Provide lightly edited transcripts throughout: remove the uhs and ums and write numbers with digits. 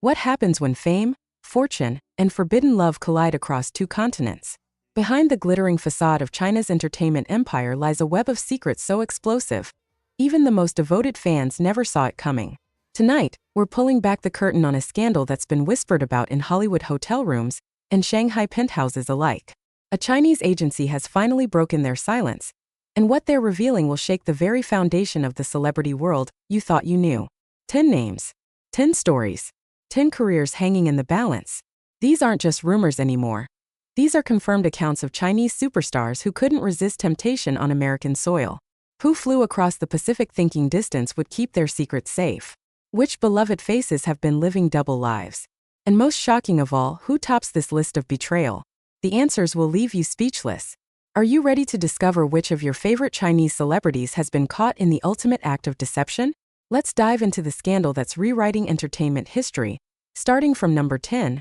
What happens when fame, fortune, and forbidden love collide across two continents? Behind the glittering facade of China's entertainment empire lies a web of secrets so explosive, even the most devoted fans never saw it coming. Tonight, we're pulling back the curtain on a scandal that's been whispered about in Hollywood hotel rooms and Shanghai penthouses alike. A Chinese agency has finally broken their silence, and what they're revealing will shake the very foundation of the celebrity world you thought you knew. 10 names, 10 stories, 10 careers hanging in the balance. These aren't just rumors anymore. These are confirmed accounts of Chinese superstars who couldn't resist temptation on American soil. Who flew across the Pacific thinking distance would keep their secrets safe? Which beloved faces have been living double lives? And most shocking of all, who tops this list of betrayal? The answers will leave you speechless. Are you ready to discover which of your favorite Chinese celebrities has been caught in the ultimate act of deception? Let's dive into the scandal that's rewriting entertainment history, starting from number 10,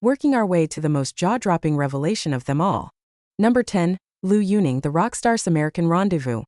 working our way to the most jaw-dropping revelation of them all. Number 10, Liu Yuning, the rock star's American rendezvous.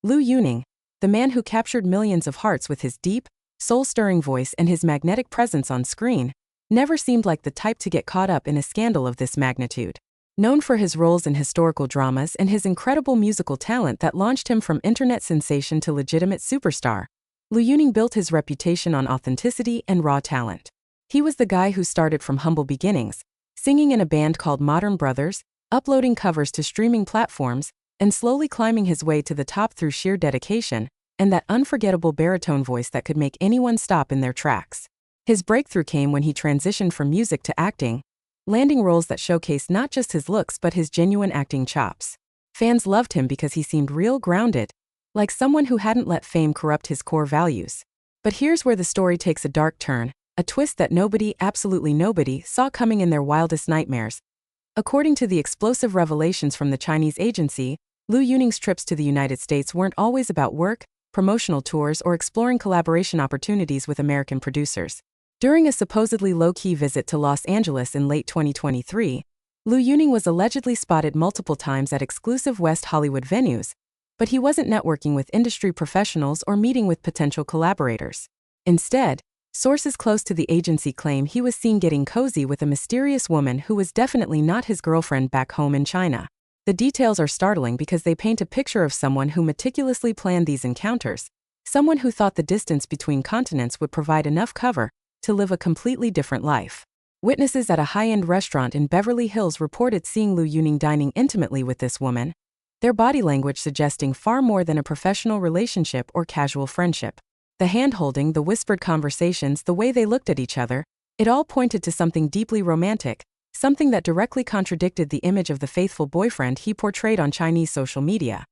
Liu Yuning, the man who captured millions of hearts with his deep, soul-stirring voice and his magnetic presence on screen, never seemed like the type to get caught up in a scandal of this magnitude. Known for his roles in historical dramas and his incredible musical talent that launched him from internet sensation to legitimate superstar, Liu Yuning built his reputation on authenticity and raw talent. He was the guy who started from humble beginnings, singing in a band called Modern Brothers, uploading covers to streaming platforms, and slowly climbing his way to the top through sheer dedication and that unforgettable baritone voice that could make anyone stop in their tracks. His breakthrough came when he transitioned from music to acting, landing roles that showcased not just his looks but his genuine acting chops. Fans loved him because he seemed real, grounded, like someone who hadn't let fame corrupt his core values. But here's where the story takes a dark turn, a twist that nobody, absolutely nobody, saw coming in their wildest nightmares. According to the explosive revelations from the Chinese agency, Liu Yuning's trips to the United States weren't always about work, promotional tours, or exploring collaboration opportunities with American producers. During a supposedly low-key visit to Los Angeles in late 2023, Liu Yuning was allegedly spotted multiple times at exclusive West Hollywood venues, but he wasn't networking with industry professionals or meeting with potential collaborators. Instead, sources close to the agency claim he was seen getting cozy with a mysterious woman who was definitely not his girlfriend back home in China. The details are startling because they paint a picture of someone who meticulously planned these encounters, someone who thought the distance between continents would provide enough cover to live a completely different life. Witnesses at a high-end restaurant in Beverly Hills reported seeing Liu Yuning dining intimately with this woman, their body language suggesting far more than a professional relationship or casual friendship. The hand-holding, the whispered conversations, the way they looked at each other, it all pointed to something deeply romantic, something that directly contradicted the image of the faithful boyfriend he portrayed on Chinese social media.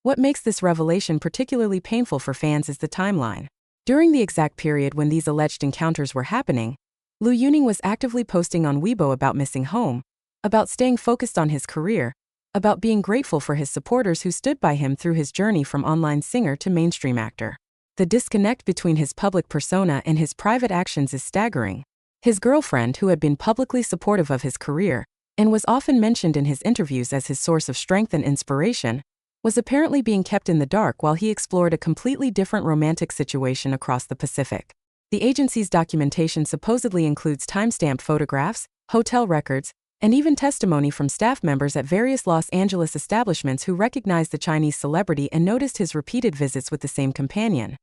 What makes this revelation particularly painful for fans is the timeline. During the exact period when these alleged encounters were happening, Liu Yuning was actively posting on Weibo about missing home, about staying focused on his career, about being grateful for his supporters who stood by him through his journey from online singer to mainstream actor. The disconnect between his public persona and his private actions is staggering. His girlfriend, who had been publicly supportive of his career and was often mentioned in his interviews as his source of strength and inspiration, was apparently being kept in the dark while he explored a completely different romantic situation across the Pacific. The agency's documentation supposedly includes timestamped photographs, hotel records, and even testimony from staff members at various Los Angeles establishments who recognized the Chinese celebrity and noticed his repeated visits with the same companion.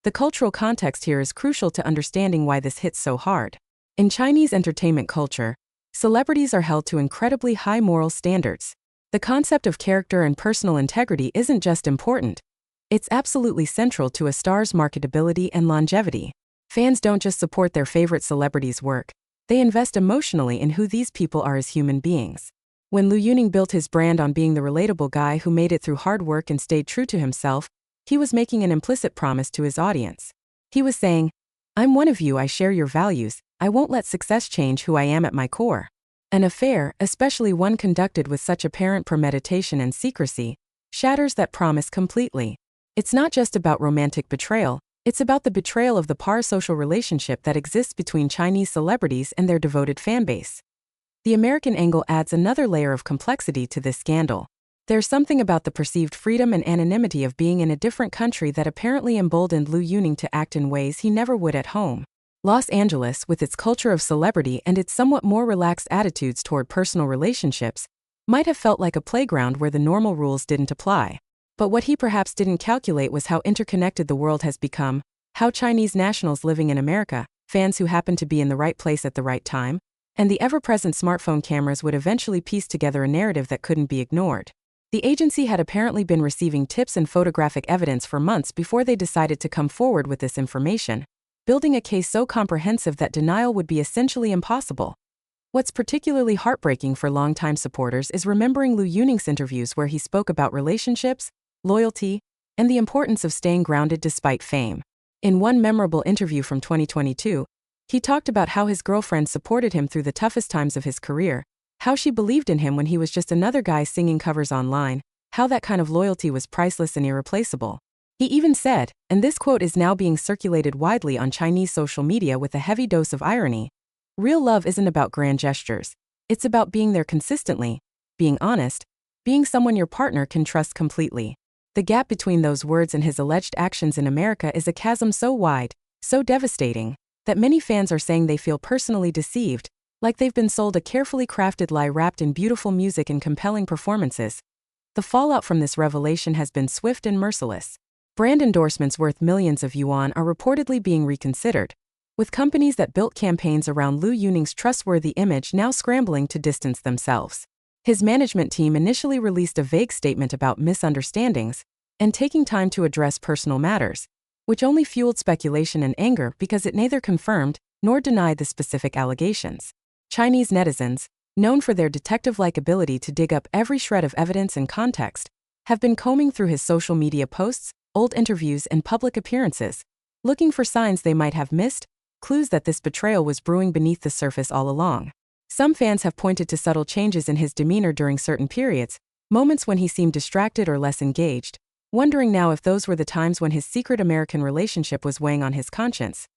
The cultural context here is crucial to understanding why this hits so hard. In Chinese entertainment culture, celebrities are held to incredibly high moral standards. The concept of character and personal integrity isn't just important, it's absolutely central to a star's marketability and longevity. Fans don't just support their favorite celebrities' work, they invest emotionally in who these people are as human beings. When Liu Yuning built his brand on being the relatable guy who made it through hard work and stayed true to himself, he was making an implicit promise to his audience. He was saying, "I'm one of you, I share your values, I won't let success change who I am at my core." An affair, especially one conducted with such apparent premeditation and secrecy, shatters that promise completely. It's not just about romantic betrayal, it's about the betrayal of the parasocial relationship that exists between Chinese celebrities and their devoted fanbase. The American angle adds another layer of complexity to this scandal. There's something about the perceived freedom and anonymity of being in a different country that apparently emboldened Liu Yuning to act in ways he never would at home. Los Angeles, with its culture of celebrity and its somewhat more relaxed attitudes toward personal relationships, might have felt like a playground where the normal rules didn't apply. But what he perhaps didn't calculate was how interconnected the world has become, how Chinese nationals living in America, fans who happened to be in the right place at the right time, and the ever-present smartphone cameras would eventually piece together a narrative that couldn't be ignored. The agency had apparently been receiving tips and photographic evidence for months before they decided to come forward with this information, building a case so comprehensive that denial would be essentially impossible. What's particularly heartbreaking for longtime supporters is remembering Lu Yuning's interviews where he spoke about relationships, loyalty, and the importance of staying grounded despite fame. In one memorable interview from 2022, he talked about how his girlfriend supported him through the toughest times of his career, how she believed in him when he was just another guy singing covers online, how that kind of loyalty was priceless and irreplaceable. He even said, and this quote is now being circulated widely on Chinese social media with a heavy dose of irony, "Real love isn't about grand gestures. It's about being there consistently, being honest, being someone your partner can trust completely." The gap between those words and his alleged actions in America is a chasm so wide, so devastating, that many fans are saying they feel personally deceived, like they've been sold a carefully crafted lie wrapped in beautiful music and compelling performances. The fallout from this revelation has been swift and merciless. Brand endorsements worth millions of yuan are reportedly being reconsidered, with companies that built campaigns around Lu Yuning's trustworthy image now scrambling to distance themselves. His management team initially released a vague statement about misunderstandings and taking time to address personal matters, which only fueled speculation and anger because it neither confirmed nor denied the specific allegations. Chinese netizens, known for their detective-like ability to dig up every shred of evidence and context, have been combing through his social media posts, old interviews, and public appearances, looking for signs they might have missed, clues that this betrayal was brewing beneath the surface all along. Some fans have pointed to subtle changes in his demeanor during certain periods, moments when he seemed distracted or less engaged, wondering now if those were the times when his secret American relationship was weighing on his conscience.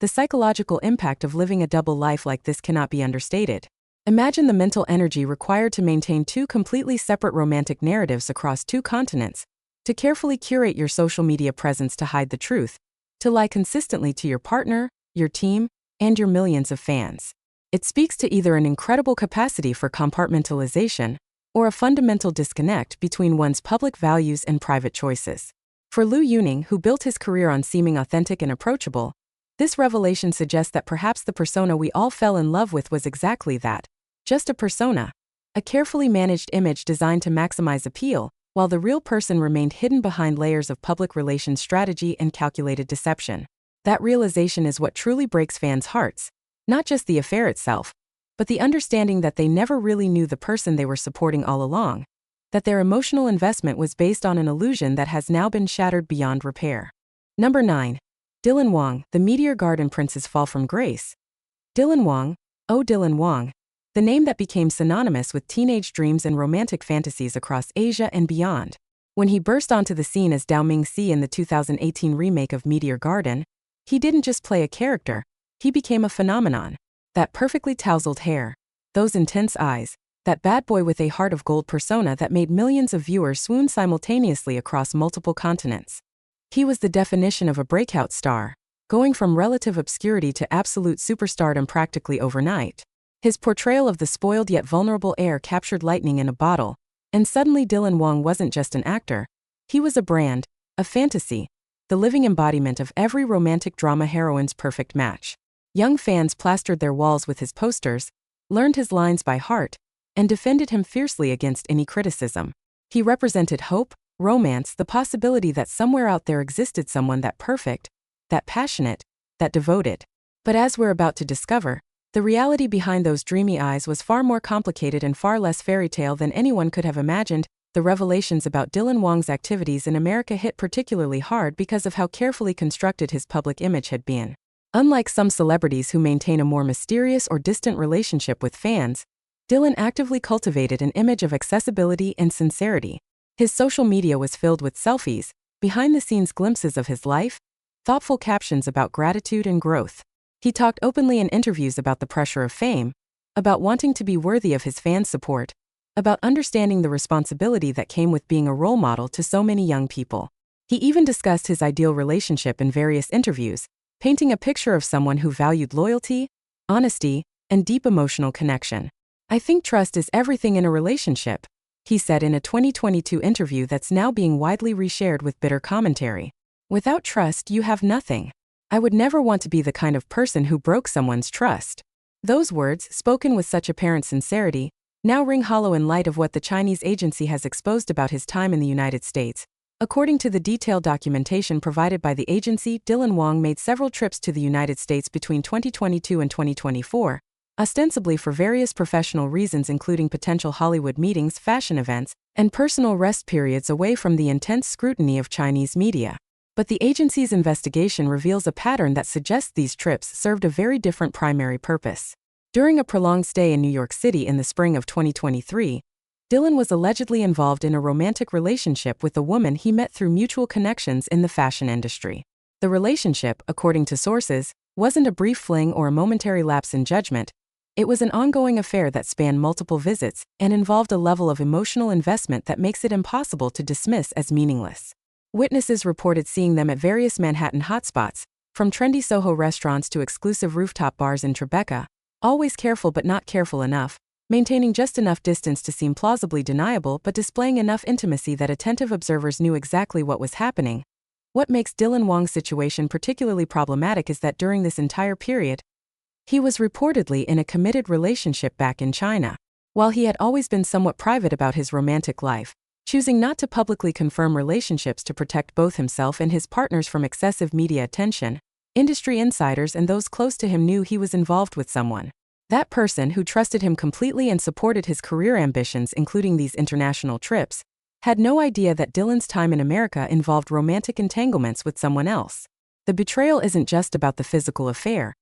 The psychological impact of living a double life like this cannot be understated. Imagine the mental energy required to maintain two completely separate romantic narratives across two continents, to carefully curate your social media presence to hide the truth, to lie consistently to your partner, your team, and your millions of fans. It speaks to either an incredible capacity for compartmentalization or a fundamental disconnect between one's public values and private choices. For Lu Yuning, who built his career on seeming authentic and approachable, this revelation suggests that perhaps the persona we all fell in love with was exactly that, just a persona, a carefully managed image designed to maximize appeal, while the real person remained hidden behind layers of public relations strategy and calculated deception. That realization is what truly breaks fans' hearts, not just the affair itself, but the understanding that they never really knew the person they were supporting all along, that their emotional investment was based on an illusion that has now been shattered beyond repair. Number 9. Dylan Wang, the Meteor Garden Prince's fall from grace. Dylan Wang, oh Dylan Wang, the name that became synonymous with teenage dreams and romantic fantasies across Asia and beyond. When he burst onto the scene as Dao Mingxi in the 2018 remake of Meteor Garden, he didn't just play a character, he became a phenomenon. That perfectly tousled hair, those intense eyes, that bad boy with a heart of gold persona that made millions of viewers swoon simultaneously across multiple continents. He was the definition of a breakout star, going from relative obscurity to absolute superstardom practically overnight. His portrayal of the spoiled yet vulnerable heir captured lightning in a bottle, and suddenly Dylan Wang wasn't just an actor, he was a brand, a fantasy, the living embodiment of every romantic drama heroine's perfect match. Young fans plastered their walls with his posters, learned his lines by heart, and defended him fiercely against any criticism. He represented hope, romance, the possibility that somewhere out there existed someone that perfect, that passionate, that devoted. But as we're about to discover, the reality behind those dreamy eyes was far more complicated and far less fairy tale than anyone could have imagined. The revelations about Dylan Wang's activities in America hit particularly hard because of how carefully constructed his public image had been. Unlike some celebrities who maintain a more mysterious or distant relationship with fans, Dylan actively cultivated an image of accessibility and sincerity. His social media was filled with selfies, behind-the-scenes glimpses of his life, thoughtful captions about gratitude and growth. He talked openly in interviews about the pressure of fame, about wanting to be worthy of his fans' support, about understanding the responsibility that came with being a role model to so many young people. He even discussed his ideal relationship in various interviews, painting a picture of someone who valued loyalty, honesty, and deep emotional connection. "I think trust is everything in a relationship," he said in a 2022 interview that's now being widely reshared with bitter commentary. "Without trust, you have nothing. I would never want to be the kind of person who broke someone's trust." Those words, spoken with such apparent sincerity, now ring hollow in light of what the Chinese agency has exposed about his time in the United States. According to the detailed documentation provided by the agency, Dylan Wang made several trips to the United States between 2022 and 2024, ostensibly for various professional reasons including potential Hollywood meetings, fashion events, and personal rest periods away from the intense scrutiny of Chinese media. But the agency's investigation reveals a pattern that suggests these trips served a very different primary purpose. During a prolonged stay in New York City in the spring of 2023, Dylan was allegedly involved in a romantic relationship with a woman he met through mutual connections in the fashion industry. The relationship, according to sources, wasn't a brief fling or a momentary lapse in judgment. It was an ongoing affair that spanned multiple visits and involved a level of emotional investment that makes it impossible to dismiss as meaningless. Witnesses reported seeing them at various Manhattan hotspots, from trendy Soho restaurants to exclusive rooftop bars in Tribeca, always careful but not careful enough, maintaining just enough distance to seem plausibly deniable but displaying enough intimacy that attentive observers knew exactly what was happening. What makes Dylan Wang's situation particularly problematic is that during this entire period, he was reportedly in a committed relationship back in China. While he had always been somewhat private about his romantic life, choosing not to publicly confirm relationships to protect both himself and his partners from excessive media attention, industry insiders and those close to him knew he was involved with someone. That person, who trusted him completely and supported his career ambitions including these international trips, had no idea that Dylan's time in America involved romantic entanglements with someone else. The betrayal isn't just about the physical affair.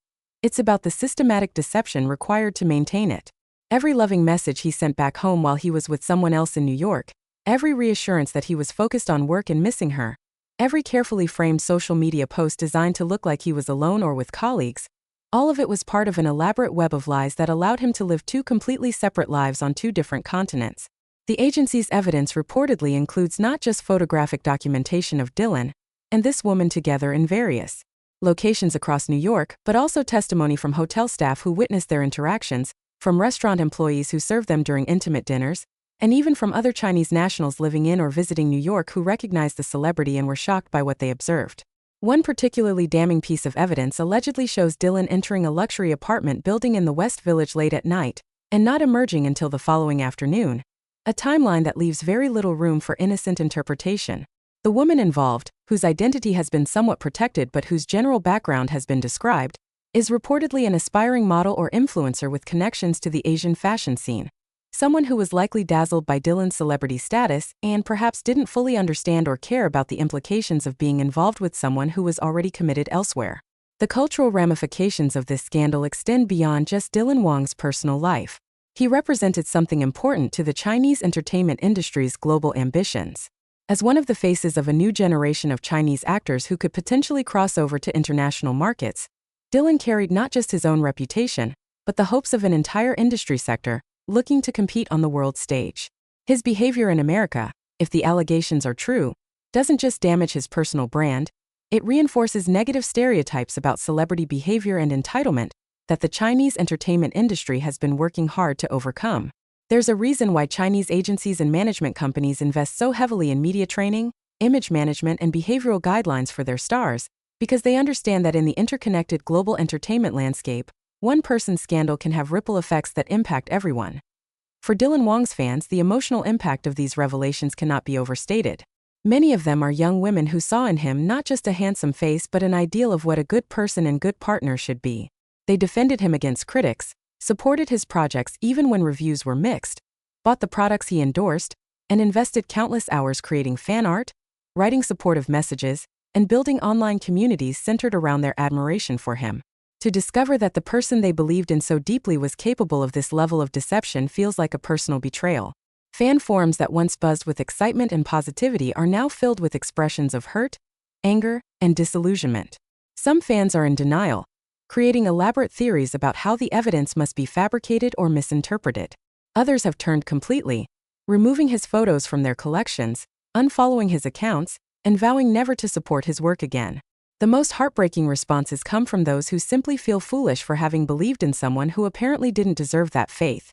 It's about the systematic deception required to maintain it. Every loving message he sent back home while he was with someone else in New York, every reassurance that he was focused on work and missing her, every carefully framed social media post designed to look like he was alone or with colleagues, all of it was part of an elaborate web of lies that allowed him to live two completely separate lives on two different continents. The agency's evidence reportedly includes not just photographic documentation of Dylan and this woman together in various locations across New York, but also testimony from hotel staff who witnessed their interactions, from restaurant employees who served them during intimate dinners, and even from other Chinese nationals living in or visiting New York who recognized the celebrity and were shocked by what they observed. One particularly damning piece of evidence allegedly shows Dylan entering a luxury apartment building in the West Village late at night, and not emerging until the following afternoon, a timeline that leaves very little room for innocent interpretation. The woman involved, whose identity has been somewhat protected but whose general background has been described, is reportedly an aspiring model or influencer with connections to the Asian fashion scene. Someone who was likely dazzled by Dylan's celebrity status and perhaps didn't fully understand or care about the implications of being involved with someone who was already committed elsewhere. The cultural ramifications of this scandal extend beyond just Dylan Wang's personal life. He represented something important to the Chinese entertainment industry's global ambitions. As one of the faces of a new generation of Chinese actors who could potentially cross over to international markets, Dylan carried not just his own reputation, but the hopes of an entire industry sector looking to compete on the world stage. His behavior in America, if the allegations are true, doesn't just damage his personal brand, it reinforces negative stereotypes about celebrity behavior and entitlement that the Chinese entertainment industry has been working hard to overcome. There's a reason why Chinese agencies and management companies invest so heavily in media training, image management, and behavioral guidelines for their stars, because they understand that in the interconnected global entertainment landscape, one person's scandal can have ripple effects that impact everyone. For Dylan Wang's fans, the emotional impact of these revelations cannot be overstated. Many of them are young women who saw in him not just a handsome face but an ideal of what a good person and good partner should be. They defended him against critics, supported his projects even when reviews were mixed, bought the products he endorsed, and invested countless hours creating fan art, writing supportive messages, and building online communities centered around their admiration for him. To discover that the person they believed in so deeply was capable of this level of deception feels like a personal betrayal. Fan forums that once buzzed with excitement and positivity are now filled with expressions of hurt, anger, and disillusionment. Some fans are in denial, creating elaborate theories about how the evidence must be fabricated or misinterpreted. Others have turned completely, removing his photos from their collections, unfollowing his accounts, and vowing never to support his work again. The most heartbreaking responses come from those who simply feel foolish for having believed in someone who apparently didn't deserve that faith.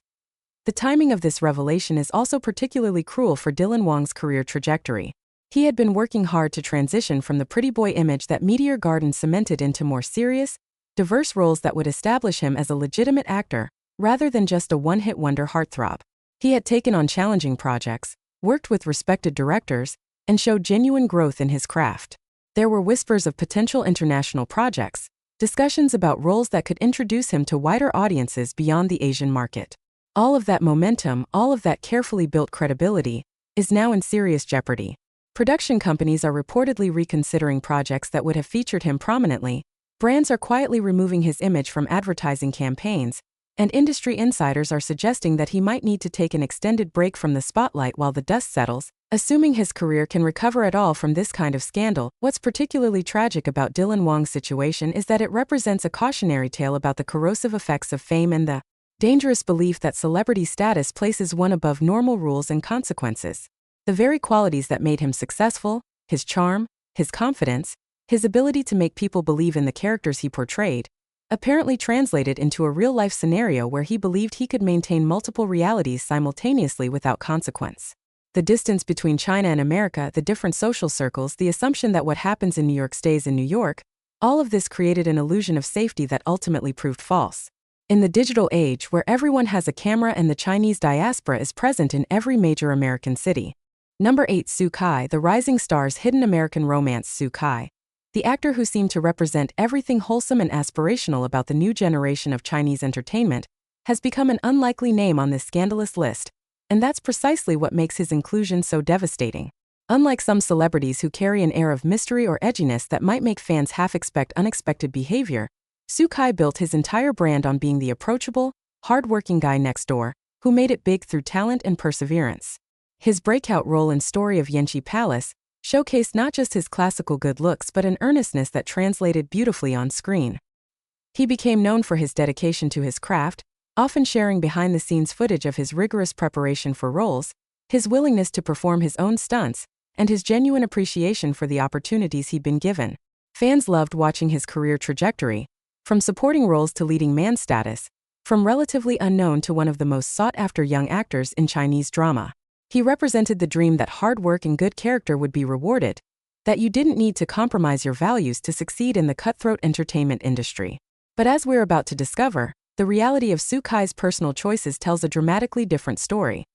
The timing of this revelation is also particularly cruel for Dylan Wong's career trajectory. He had been working hard to transition from the pretty boy image that Meteor Garden cemented into more serious, diverse roles that would establish him as a legitimate actor, rather than just a one-hit wonder heartthrob. He had taken on challenging projects, worked with respected directors, and showed genuine growth in his craft. There were whispers of potential international projects, discussions about roles that could introduce him to wider audiences beyond the Asian market. All of that momentum, all of that carefully built credibility, is now in serious jeopardy. Production companies are reportedly reconsidering projects that would have featured him prominently, brands are quietly removing his image from advertising campaigns, and industry insiders are suggesting that he might need to take an extended break from the spotlight while the dust settles, assuming his career can recover at all from this kind of scandal. What's particularly tragic about Dylan Wong's situation is that it represents a cautionary tale about the corrosive effects of fame and the dangerous belief that celebrity status places one above normal rules and consequences. The very qualities that made him successful, his charm, his confidence, his ability to make people believe in the characters he portrayed, apparently translated into a real-life scenario where he believed he could maintain multiple realities simultaneously without consequence. The distance between China and America, the different social circles, the assumption that what happens in New York stays in New York, all of this created an illusion of safety that ultimately proved false. In the digital age where everyone has a camera and the Chinese diaspora is present in every major American city. Number 8. Sue Kai, the rising star's hidden American romance. Sue Kai, the actor who seemed to represent everything wholesome and aspirational about the new generation of Chinese entertainment, has become an unlikely name on this scandalous list, and that's precisely what makes his inclusion so devastating. Unlike some celebrities who carry an air of mystery or edginess that might make fans half expect unexpected behavior, Sue Kai built his entire brand on being the approachable, hard-working guy next door, who made it big through talent and perseverance. His breakout role in Story of Yanqi Palace showcased not just his classical good looks but an earnestness that translated beautifully on screen. He became known for his dedication to his craft, often sharing behind-the-scenes footage of his rigorous preparation for roles, his willingness to perform his own stunts, and his genuine appreciation for the opportunities he'd been given. Fans loved watching his career trajectory, from supporting roles to leading man status, from relatively unknown to one of the most sought-after young actors in Chinese drama. He represented the dream that hard work and good character would be rewarded, that you didn't need to compromise your values to succeed in the cutthroat entertainment industry. But as we're about to discover, the reality of Sue Kai's personal choices tells a dramatically different story.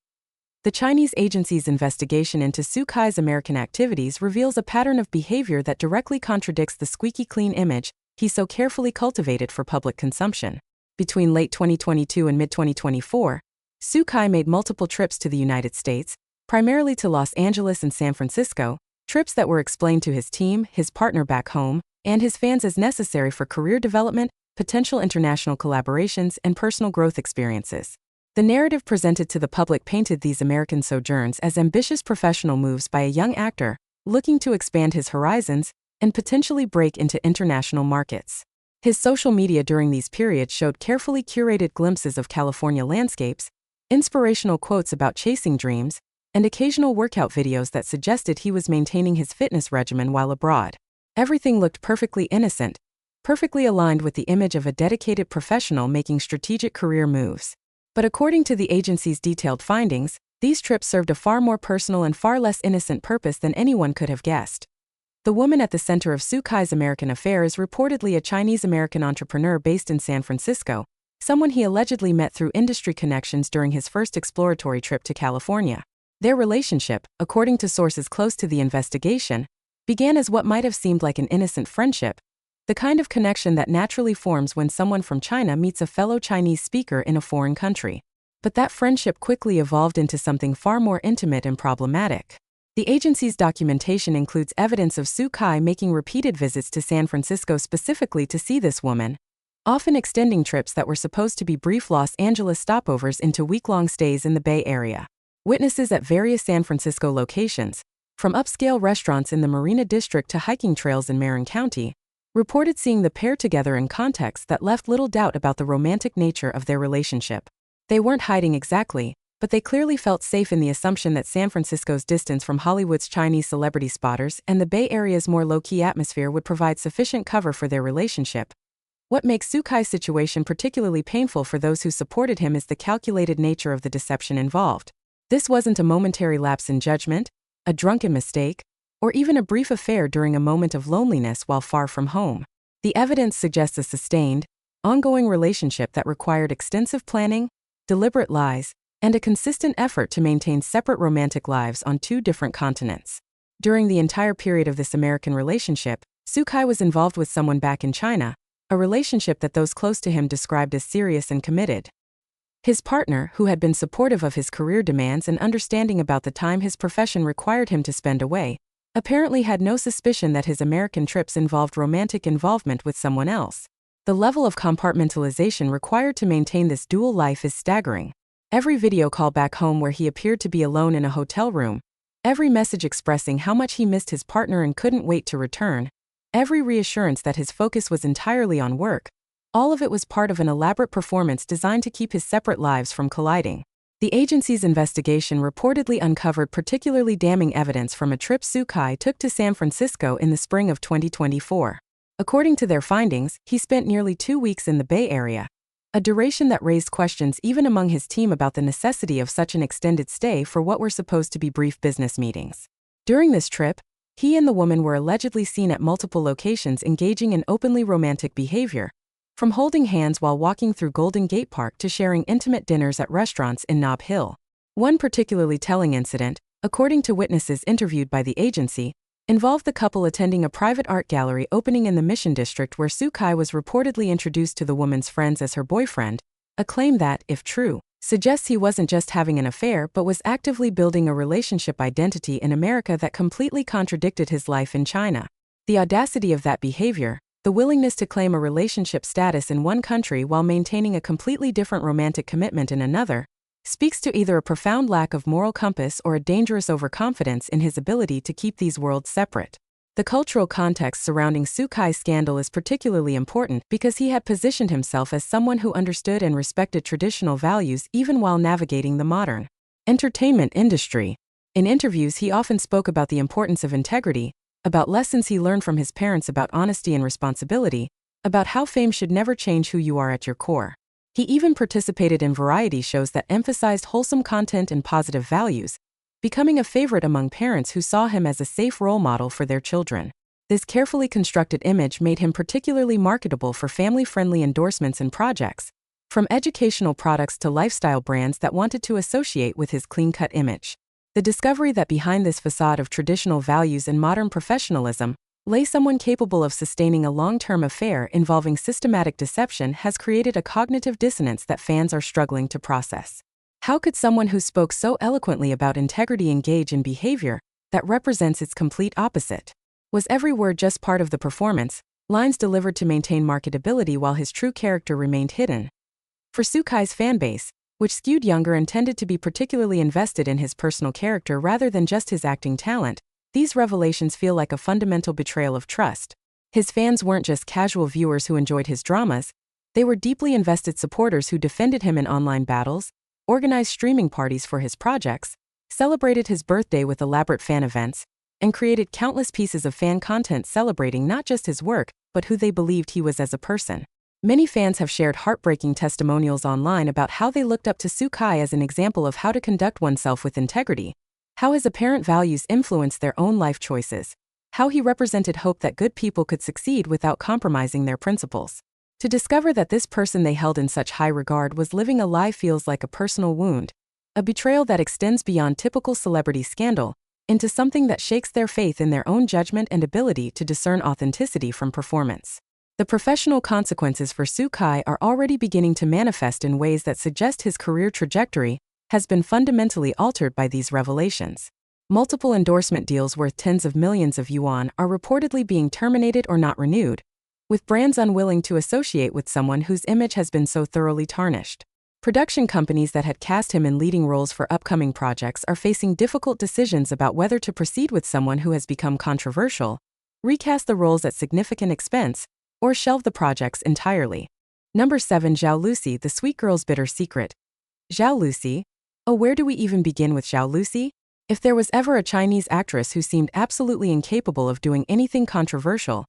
The Chinese agency's investigation into Sue Kai's American activities reveals a pattern of behavior that directly contradicts the squeaky clean image he so carefully cultivated for public consumption. Between late 2022 and mid-2024, Sue Kai made multiple trips to the United States, primarily to Los Angeles and San Francisco, trips that were explained to his team, his partner back home, and his fans as necessary for career development, potential international collaborations, and personal growth experiences. The narrative presented to the public painted these American sojourns as ambitious professional moves by a young actor, looking to expand his horizons and potentially break into international markets. His social media during these periods showed carefully curated glimpses of California landscapes, inspirational quotes about chasing dreams, and occasional workout videos that suggested he was maintaining his fitness regimen while abroad. Everything looked perfectly innocent, perfectly aligned with the image of a dedicated professional making strategic career moves. But according to the agency's detailed findings, these trips served a far more personal and far less innocent purpose than anyone could have guessed. The woman at the center of Sue Kai's American affair is reportedly a Chinese-American entrepreneur based in San Francisco, someone he allegedly met through industry connections during his first exploratory trip to California. Their relationship, according to sources close to the investigation, began as what might have seemed like an innocent friendship, the kind of connection that naturally forms when someone from China meets a fellow Chinese speaker in a foreign country. But that friendship quickly evolved into something far more intimate and problematic. The agency's documentation includes evidence of Sue Kai making repeated visits to San Francisco specifically to see this woman, often extending trips that were supposed to be brief Los Angeles stopovers into week-long stays in the Bay Area. Witnesses at various San Francisco locations, from upscale restaurants in the Marina District to hiking trails in Marin County, reported seeing the pair together in contexts that left little doubt about the romantic nature of their relationship. They weren't hiding exactly, but they clearly felt safe in the assumption that San Francisco's distance from Hollywood's Chinese celebrity spotters and the Bay Area's more low-key atmosphere would provide sufficient cover for their relationship. What makes Sukai's situation particularly painful for those who supported him is the calculated nature of the deception involved. This wasn't a momentary lapse in judgment, a drunken mistake, or even a brief affair during a moment of loneliness while far from home. The evidence suggests a sustained, ongoing relationship that required extensive planning, deliberate lies, and a consistent effort to maintain separate romantic lives on two different continents. During the entire period of this American relationship, Sukai was involved with someone back in China, a relationship that those close to him described as serious and committed. His partner, who had been supportive of his career demands and understanding about the time his profession required him to spend away, apparently had no suspicion that his American trips involved romantic involvement with someone else. The level of compartmentalization required to maintain this dual life is staggering. Every video call back home where he appeared to be alone in a hotel room, every message expressing how much he missed his partner and couldn't wait to return, every reassurance that his focus was entirely on work, all of it was part of an elaborate performance designed to keep his separate lives from colliding. The agency's investigation reportedly uncovered particularly damning evidence from a trip Sukai took to San Francisco in the spring of 2024. According to their findings, he spent nearly 2 weeks in the Bay Area, a duration that raised questions even among his team about the necessity of such an extended stay for what were supposed to be brief business meetings. During this trip, he and the woman were allegedly seen at multiple locations engaging in openly romantic behavior, from holding hands while walking through Golden Gate Park to sharing intimate dinners at restaurants in Nob Hill. One particularly telling incident, according to witnesses interviewed by the agency, involved the couple attending a private art gallery opening in the Mission District where Sukai was reportedly introduced to the woman's friends as her boyfriend, a claim that, if true, suggests he wasn't just having an affair but was actively building a relationship identity in America that completely contradicted his life in China. The audacity of that behavior, the willingness to claim a relationship status in one country while maintaining a completely different romantic commitment in another, speaks to either a profound lack of moral compass or a dangerous overconfidence in his ability to keep these worlds separate. The cultural context surrounding Sukai's scandal is particularly important because he had positioned himself as someone who understood and respected traditional values even while navigating the modern entertainment industry. In interviews, he often spoke about the importance of integrity, about lessons he learned from his parents about honesty and responsibility, about how fame should never change who you are at your core. He even participated in variety shows that emphasized wholesome content and positive values, becoming a favorite among parents who saw him as a safe role model for their children. This carefully constructed image made him particularly marketable for family-friendly endorsements and projects, from educational products to lifestyle brands that wanted to associate with his clean-cut image. The discovery that behind this facade of traditional values and modern professionalism lay someone capable of sustaining a long-term affair involving systematic deception has created a cognitive dissonance that fans are struggling to process. How could someone who spoke so eloquently about integrity engage in behavior that represents its complete opposite? Was every word just part of the performance, lines delivered to maintain marketability while his true character remained hidden? For Sukai's fanbase, which skewed younger and tended to be particularly invested in his personal character rather than just his acting talent, these revelations feel like a fundamental betrayal of trust. His fans weren't just casual viewers who enjoyed his dramas, they were deeply invested supporters who defended him in online battles, organized streaming parties for his projects, celebrated his birthday with elaborate fan events, and created countless pieces of fan content celebrating not just his work, but who they believed he was as a person. Many fans have shared heartbreaking testimonials online about how they looked up to Sukai as an example of how to conduct oneself with integrity, how his apparent values influenced their own life choices, how he represented hope that good people could succeed without compromising their principles. To discover that this person they held in such high regard was living a lie feels like a personal wound, a betrayal that extends beyond typical celebrity scandal into something that shakes their faith in their own judgment and ability to discern authenticity from performance. The professional consequences for Sukai are already beginning to manifest in ways that suggest his career trajectory has been fundamentally altered by these revelations. Multiple endorsement deals worth tens of millions of yuan are reportedly being terminated or not renewed, with brands unwilling to associate with someone whose image has been so thoroughly tarnished. Production companies that had cast him in leading roles for upcoming projects are facing difficult decisions about whether to proceed with someone who has become controversial, recast the roles at significant expense, or shelve the projects entirely. Number 7. Zhao Lucy, the sweet girl's bitter secret. Zhao Lucy, Oh, where do we even begin with Zhao Lucy? If there was ever a Chinese actress who seemed absolutely incapable of doing anything controversial,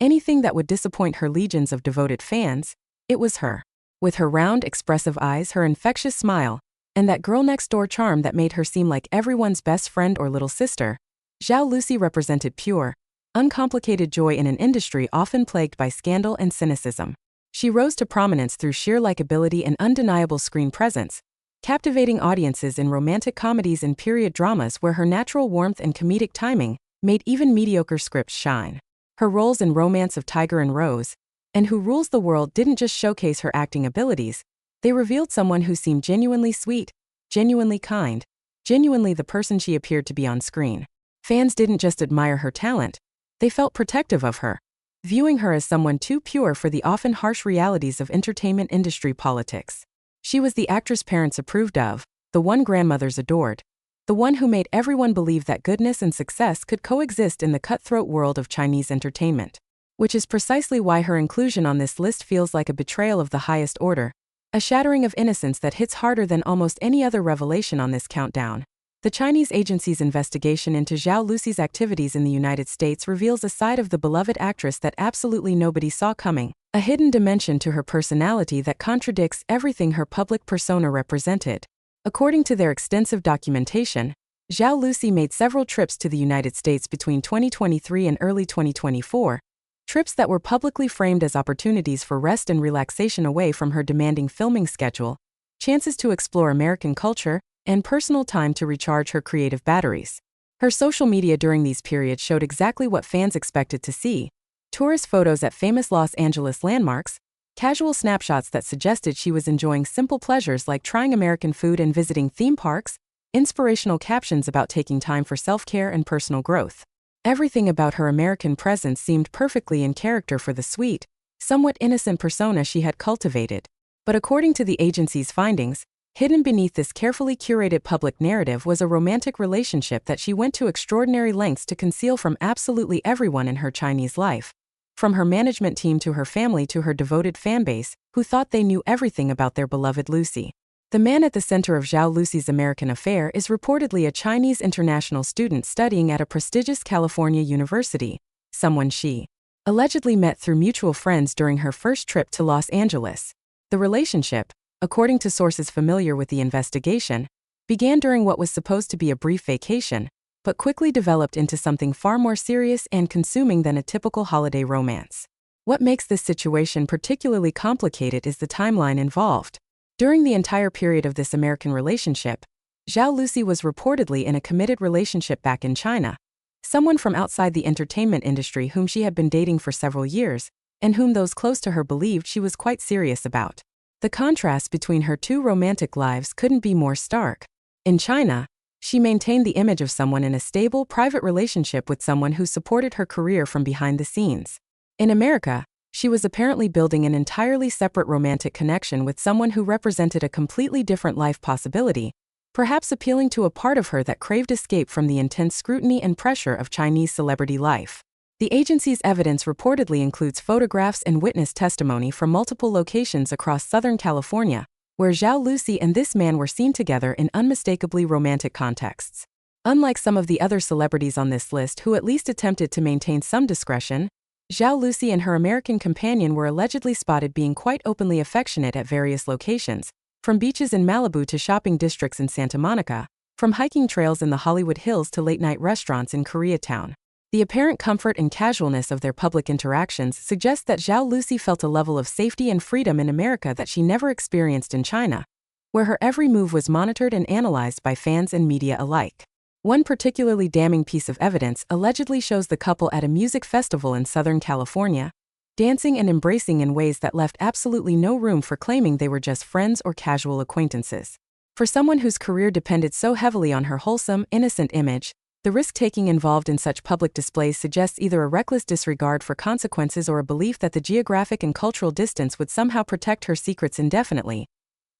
anything that would disappoint her legions of devoted fans, it was her. With her round, expressive eyes, her infectious smile, and that girl-next-door charm that made her seem like everyone's best friend or little sister, Zhao Lucy represented pure, uncomplicated joy in an industry often plagued by scandal and cynicism. She rose to prominence through sheer likability and undeniable screen presence, captivating audiences in romantic comedies and period dramas where her natural warmth and comedic timing made even mediocre scripts shine. Her roles in Romance of Tiger and Rose and Who Rules the World didn't just showcase her acting abilities, they revealed someone who seemed genuinely sweet, genuinely kind, genuinely the person she appeared to be on screen. Fans didn't just admire her talent, they felt protective of her, viewing her as someone too pure for the often harsh realities of entertainment industry politics. She was the actress parents approved of, the one grandmothers adored, the one who made everyone believe that goodness and success could coexist in the cutthroat world of Chinese entertainment. Which is precisely why her inclusion on this list feels like a betrayal of the highest order, a shattering of innocence that hits harder than almost any other revelation on this countdown. The Chinese agency's investigation into Zhao Lucy's activities in the United States reveals a side of the beloved actress that absolutely nobody saw coming, a hidden dimension to her personality that contradicts everything her public persona represented. According to their extensive documentation, Zhao Lucy made several trips to the United States between 2023 and early 2024, trips that were publicly framed as opportunities for rest and relaxation away from her demanding filming schedule, chances to explore American culture, and personal time to recharge her creative batteries. Her social media during these periods showed exactly what fans expected to see: tourist photos at famous Los Angeles landmarks, casual snapshots that suggested she was enjoying simple pleasures like trying American food and visiting theme parks, inspirational captions about taking time for self-care and personal growth. Everything about her American presence seemed perfectly in character for the sweet, somewhat innocent persona she had cultivated. But according to the agency's findings, hidden beneath this carefully curated public narrative was a romantic relationship that she went to extraordinary lengths to conceal from absolutely everyone in her Chinese life. From her management team to her family to her devoted fanbase, who thought they knew everything about their beloved Lucy. The man at the center of Zhao Lucy's American affair is reportedly a Chinese international student studying at a prestigious California university, someone she allegedly met through mutual friends during her first trip to Los Angeles. The relationship, according to sources familiar with the investigation, began during what was supposed to be a brief vacation, but quickly developed into something far more serious and consuming than a typical holiday romance. What makes this situation particularly complicated is the timeline involved. During the entire period of this American relationship, Zhao Lucy was reportedly in a committed relationship back in China, someone from outside the entertainment industry whom she had been dating for several years, and whom those close to her believed she was quite serious about. The contrast between her two romantic lives couldn't be more stark. In China, she maintained the image of someone in a stable, private relationship with someone who supported her career from behind the scenes. In America, she was apparently building an entirely separate romantic connection with someone who represented a completely different life possibility, perhaps appealing to a part of her that craved escape from the intense scrutiny and pressure of Chinese celebrity life. The agency's evidence reportedly includes photographs and witness testimony from multiple locations across Southern California, where Zhao Lucy and this man were seen together in unmistakably romantic contexts. Unlike some of the other celebrities on this list who at least attempted to maintain some discretion, Zhao Lucy and her American companion were allegedly spotted being quite openly affectionate at various locations, from beaches in Malibu to shopping districts in Santa Monica, from hiking trails in the Hollywood Hills to late-night restaurants in Koreatown. The apparent comfort and casualness of their public interactions suggests that Zhao Lucy felt a level of safety and freedom in America that she never experienced in China, where her every move was monitored and analyzed by fans and media alike. One particularly damning piece of evidence allegedly shows the couple at a music festival in Southern California, dancing and embracing in ways that left absolutely no room for claiming they were just friends or casual acquaintances. For someone whose career depended so heavily on her wholesome, innocent image, the risk-taking involved in such public displays suggests either a reckless disregard for consequences or a belief that the geographic and cultural distance would somehow protect her secrets indefinitely.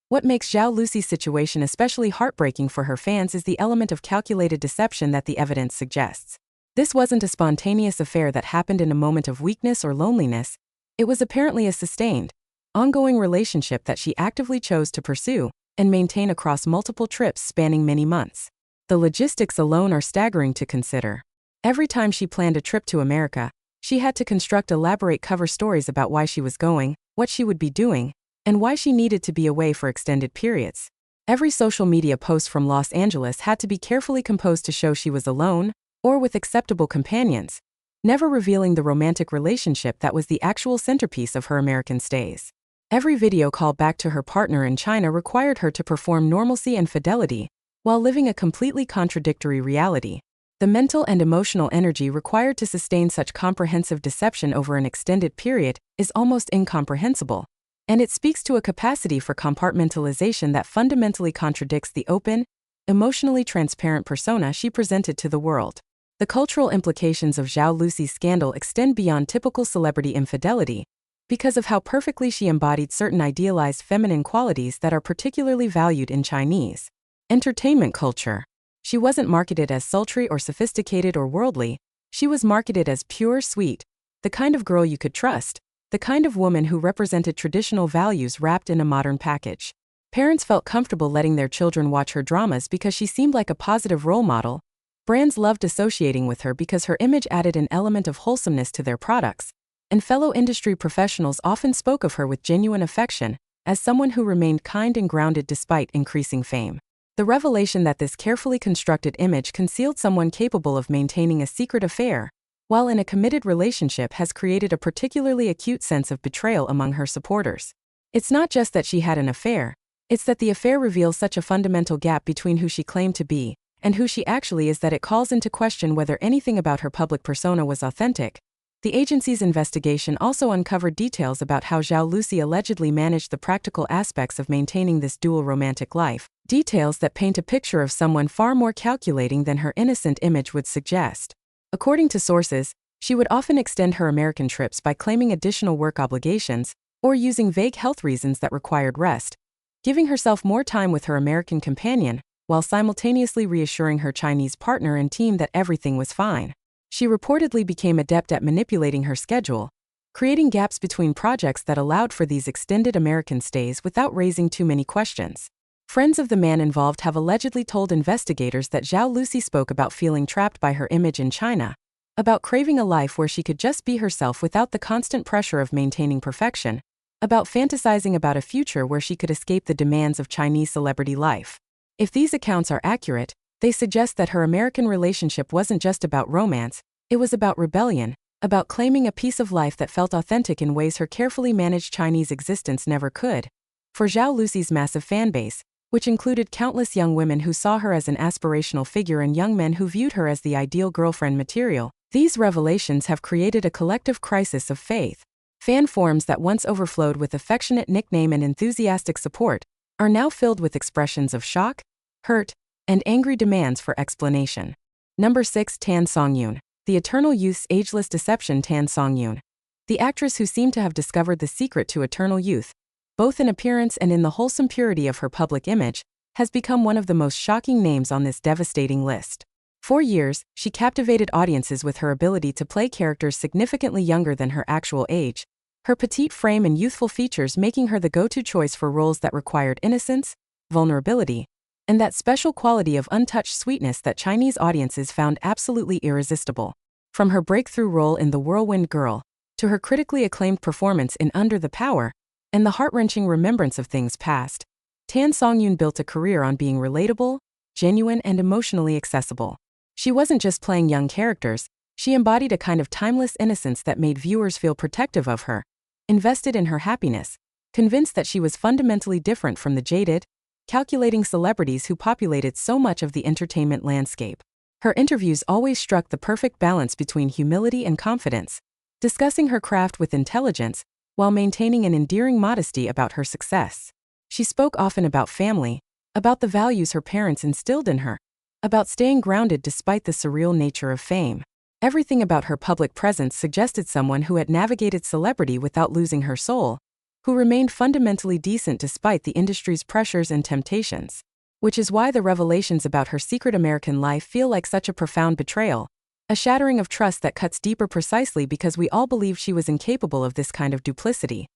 What makes Zhao Lucy's situation especially heartbreaking for her fans is the element of calculated deception that the evidence suggests. This wasn't a spontaneous affair that happened in a moment of weakness or loneliness. It was apparently a sustained, ongoing relationship that she actively chose to pursue, and maintain across multiple trips spanning many months. The logistics alone are staggering to consider. Every time she planned a trip to America, she had to construct elaborate cover stories about why she was going, what she would be doing, and why she needed to be away for extended periods. Every social media post from Los Angeles had to be carefully composed to show she was alone, or with acceptable companions, never revealing the romantic relationship that was the actual centerpiece of her American stays. Every video call back to her partner in China required her to perform normalcy and fidelity, while living a completely contradictory reality. The mental and emotional energy required to sustain such comprehensive deception over an extended period is almost incomprehensible, and it speaks to a capacity for compartmentalization that fundamentally contradicts the open, emotionally transparent persona she presented to the world. The cultural implications of Zhao Lucy's scandal extend beyond typical celebrity infidelity, because of how perfectly she embodied certain idealized feminine qualities that are particularly valued in Chinese entertainment culture. She wasn't marketed as sultry or sophisticated or worldly, she was marketed as pure, sweet, the kind of girl you could trust, the kind of woman who represented traditional values wrapped in a modern package. Parents felt comfortable letting their children watch her dramas because she seemed like a positive role model. Brands loved associating with her because her image added an element of wholesomeness to their products, and fellow industry professionals often spoke of her with genuine affection, as someone who remained kind and grounded despite increasing fame. The revelation that this carefully constructed image concealed someone capable of maintaining a secret affair, while in a committed relationship, has created a particularly acute sense of betrayal among her supporters. It's not just that she had an affair, it's that the affair reveals such a fundamental gap between who she claimed to be and who she actually is that it calls into question whether anything about her public persona was authentic. The agency's investigation also uncovered details about how Zhao Lucy allegedly managed the practical aspects of maintaining this dual romantic life, details that paint a picture of someone far more calculating than her innocent image would suggest. According to sources, she would often extend her American trips by claiming additional work obligations or using vague health reasons that required rest, giving herself more time with her American companion while simultaneously reassuring her Chinese partner and team that everything was fine. She reportedly became adept at manipulating her schedule, creating gaps between projects that allowed for these extended American stays without raising too many questions. Friends of the man involved have allegedly told investigators that Zhao Lucy spoke about feeling trapped by her image in China, about craving a life where she could just be herself without the constant pressure of maintaining perfection, about fantasizing about a future where she could escape the demands of Chinese celebrity life. If these accounts are accurate, they suggest that her American relationship wasn't just about romance, it was about rebellion, about claiming a piece of life that felt authentic in ways her carefully managed Chinese existence never could. For Zhao Lucy's massive fanbase, which included countless young women who saw her as an aspirational figure and young men who viewed her as the ideal girlfriend material, these revelations have created a collective crisis of faith. Fan forums that once overflowed with affectionate nickname and enthusiastic support are now filled with expressions of shock, hurt, and angry demands for explanation. Number 6. Tan Songyun. The Eternal Youth's Ageless Deception. Tan Songyun, the actress who seemed to have discovered the secret to eternal youth, both in appearance and in the wholesome purity of her public image, has become one of the most shocking names on this devastating list. For years, she captivated audiences with her ability to play characters significantly younger than her actual age, her petite frame and youthful features making her the go-to choice for roles that required innocence, vulnerability, and that special quality of untouched sweetness that Chinese audiences found absolutely irresistible. From her breakthrough role in The Whirlwind Girl, to her critically acclaimed performance in Under the Power, and the heart-wrenching remembrance of things past, Tan Songyun built a career on being relatable, genuine, and emotionally accessible. She wasn't just playing young characters, she embodied a kind of timeless innocence that made viewers feel protective of her, invested in her happiness, convinced that she was fundamentally different from the jaded, calculating celebrities who populated so much of the entertainment landscape. Her interviews always struck the perfect balance between humility and confidence, discussing her craft with intelligence, while maintaining an endearing modesty about her success. She spoke often about family, about the values her parents instilled in her, about staying grounded despite the surreal nature of fame. Everything about her public presence suggested someone who had navigated celebrity without losing her soul, who remained fundamentally decent despite the industry's pressures and temptations. Which is why the revelations about her secret American life feel like such a profound betrayal, a shattering of trust that cuts deeper precisely because we all believed she was incapable of this kind of duplicity.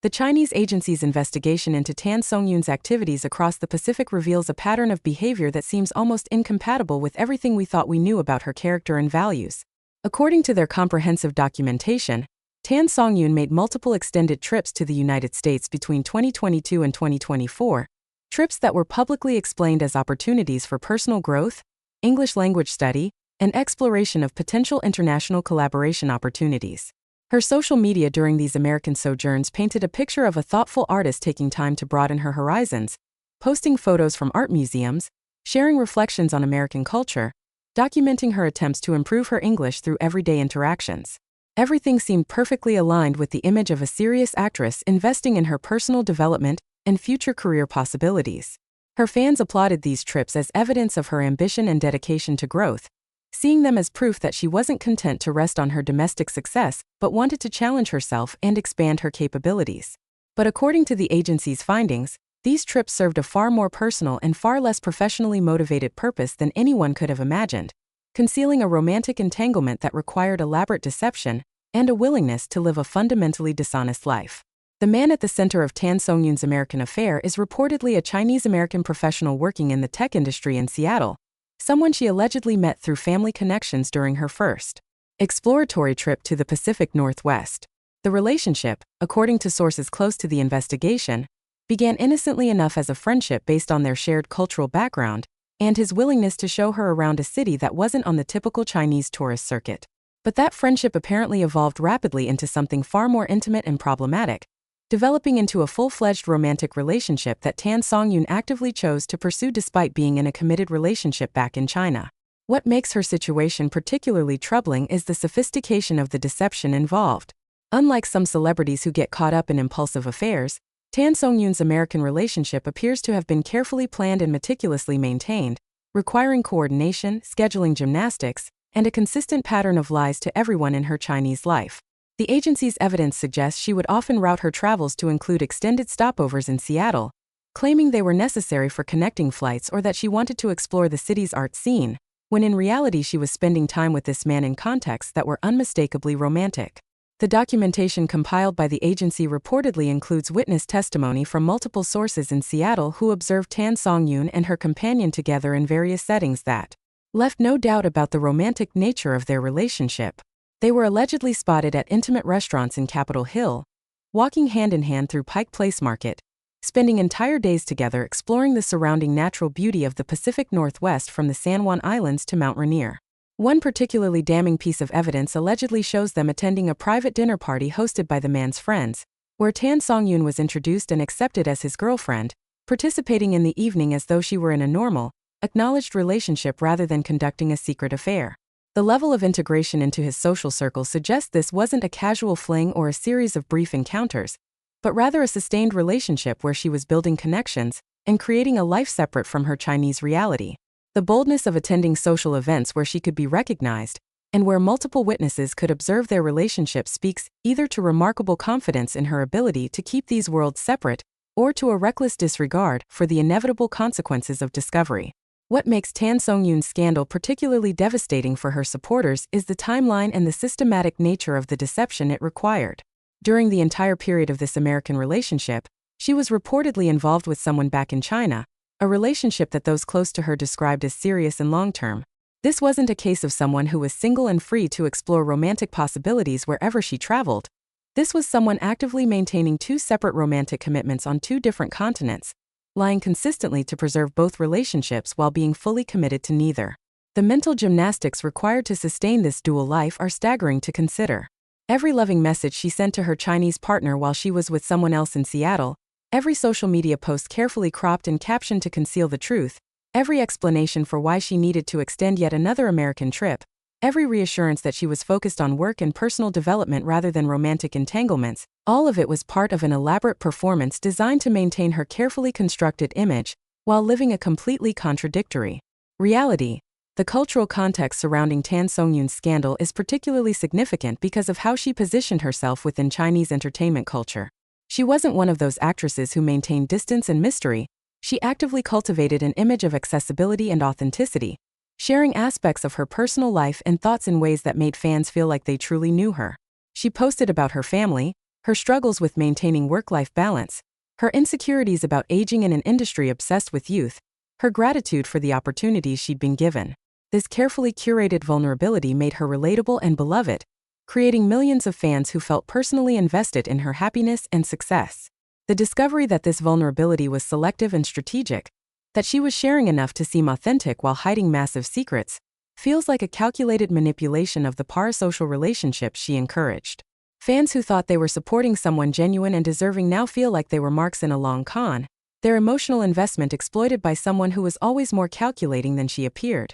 The Chinese agency's investigation into Tan Songyun's activities across the Pacific reveals a pattern of behavior that seems almost incompatible with everything we thought we knew about her character and values. According to their comprehensive documentation, Tan Songyun made multiple extended trips to the United States between 2022 and 2024, trips that were publicly explained as opportunities for personal growth, English language study, and exploration of potential international collaboration opportunities. Her social media during these American sojourns painted a picture of a thoughtful artist taking time to broaden her horizons, posting photos from art museums, sharing reflections on American culture, documenting her attempts to improve her English through everyday interactions. Everything seemed perfectly aligned with the image of a serious actress investing in her personal development and future career possibilities. Her fans applauded these trips as evidence of her ambition and dedication to growth, seeing them as proof that she wasn't content to rest on her domestic success but wanted to challenge herself and expand her capabilities. But according to the agency's findings, these trips served a far more personal and far less professionally motivated purpose than anyone could have imagined, concealing a romantic entanglement that required elaborate deception and a willingness to live a fundamentally dishonest life. The man at the center of Tan Songyun's American affair is reportedly a Chinese-American professional working in the tech industry in Seattle, someone she allegedly met through family connections during her first exploratory trip to the Pacific Northwest. The relationship, according to sources close to the investigation, began innocently enough as a friendship based on their shared cultural background and his willingness to show her around a city that wasn't on the typical Chinese tourist circuit. But that friendship apparently evolved rapidly into something far more intimate and problematic, developing into a full-fledged romantic relationship that Tan Songyun actively chose to pursue despite being in a committed relationship back in China. What makes her situation particularly troubling is the sophistication of the deception involved. Unlike some celebrities who get caught up in impulsive affairs, Tan Songyun's American relationship appears to have been carefully planned and meticulously maintained, requiring coordination, scheduling gymnastics, and a consistent pattern of lies to everyone in her Chinese life. The agency's evidence suggests she would often route her travels to include extended stopovers in Seattle, claiming they were necessary for connecting flights or that she wanted to explore the city's art scene, when in reality she was spending time with this man in contexts that were unmistakably romantic. The documentation compiled by the agency reportedly includes witness testimony from multiple sources in Seattle who observed Tan Songyun and her companion together in various settings that left no doubt about the romantic nature of their relationship. They were allegedly spotted at intimate restaurants in Capitol Hill, walking hand-in-hand through Pike Place Market, spending entire days together exploring the surrounding natural beauty of the Pacific Northwest from the San Juan Islands to Mount Rainier. One particularly damning piece of evidence allegedly shows them attending a private dinner party hosted by the man's friends, where Tan Songyun was introduced and accepted as his girlfriend, participating in the evening as though she were in a normal, acknowledged relationship rather than conducting a secret affair. The level of integration into his social circle suggests this wasn't a casual fling or a series of brief encounters, but rather a sustained relationship where she was building connections and creating a life separate from her Chinese reality. The boldness of attending social events where she could be recognized and where multiple witnesses could observe their relationship speaks either to remarkable confidence in her ability to keep these worlds separate or to a reckless disregard for the inevitable consequences of discovery. What makes Tan Songyun's scandal particularly devastating for her supporters is the timeline and the systematic nature of the deception it required. During the entire period of this American relationship, she was reportedly involved with someone back in China, a relationship that those close to her described as serious and long-term. This wasn't a case of someone who was single and free to explore romantic possibilities wherever she traveled. This was someone actively maintaining two separate romantic commitments on two different continents, lying consistently to preserve both relationships while being fully committed to neither. The mental gymnastics required to sustain this dual life are staggering to consider. Every loving message she sent to her Chinese partner while she was with someone else in Seattle, every social media post carefully cropped and captioned to conceal the truth, every explanation for why she needed to extend yet another American trip, every reassurance that she was focused on work and personal development rather than romantic entanglements, all of it was part of an elaborate performance designed to maintain her carefully constructed image while living a completely contradictory reality. The cultural context surrounding Tan Songyun's scandal is particularly significant because of how she positioned herself within Chinese entertainment culture. She wasn't one of those actresses who maintained distance and mystery. She actively cultivated an image of accessibility and authenticity, sharing aspects of her personal life and thoughts in ways that made fans feel like they truly knew her. She posted about her family, her struggles with maintaining work-life balance, her insecurities about aging in an industry obsessed with youth, her gratitude for the opportunities she'd been given. This carefully curated vulnerability made her relatable and beloved, creating millions of fans who felt personally invested in her happiness and success. The discovery that this vulnerability was selective and strategic, that she was sharing enough to seem authentic while hiding massive secrets, feels like a calculated manipulation of the parasocial relationships she encouraged. Fans who thought they were supporting someone genuine and deserving now feel like they were marks in a long con, their emotional investment exploited by someone who was always more calculating than she appeared.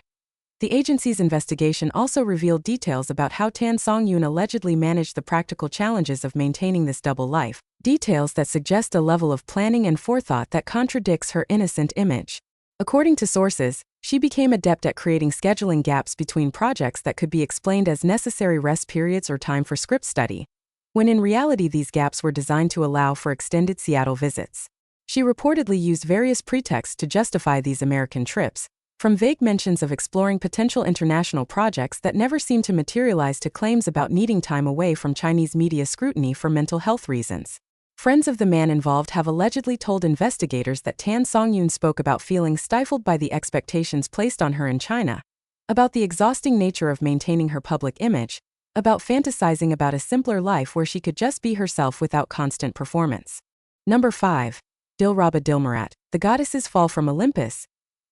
The agency's investigation also revealed details about how Tan Song-yoon allegedly managed the practical challenges of maintaining this double life, details that suggest a level of planning and forethought that contradicts her innocent image. According to sources, she became adept at creating scheduling gaps between projects that could be explained as necessary rest periods or time for script study, when in reality these gaps were designed to allow for extended Seattle visits. She reportedly used various pretexts to justify these American trips, from vague mentions of exploring potential international projects that never seemed to materialize to claims about needing time away from Chinese media scrutiny for mental health reasons. Friends of the man involved have allegedly told investigators that Tan Song-yoon spoke about feeling stifled by the expectations placed on her in China, about the exhausting nature of maintaining her public image, about fantasizing about a simpler life where she could just be herself without constant performance. Number 5. Dilraba Dilmurat, the goddesses fall from Olympus.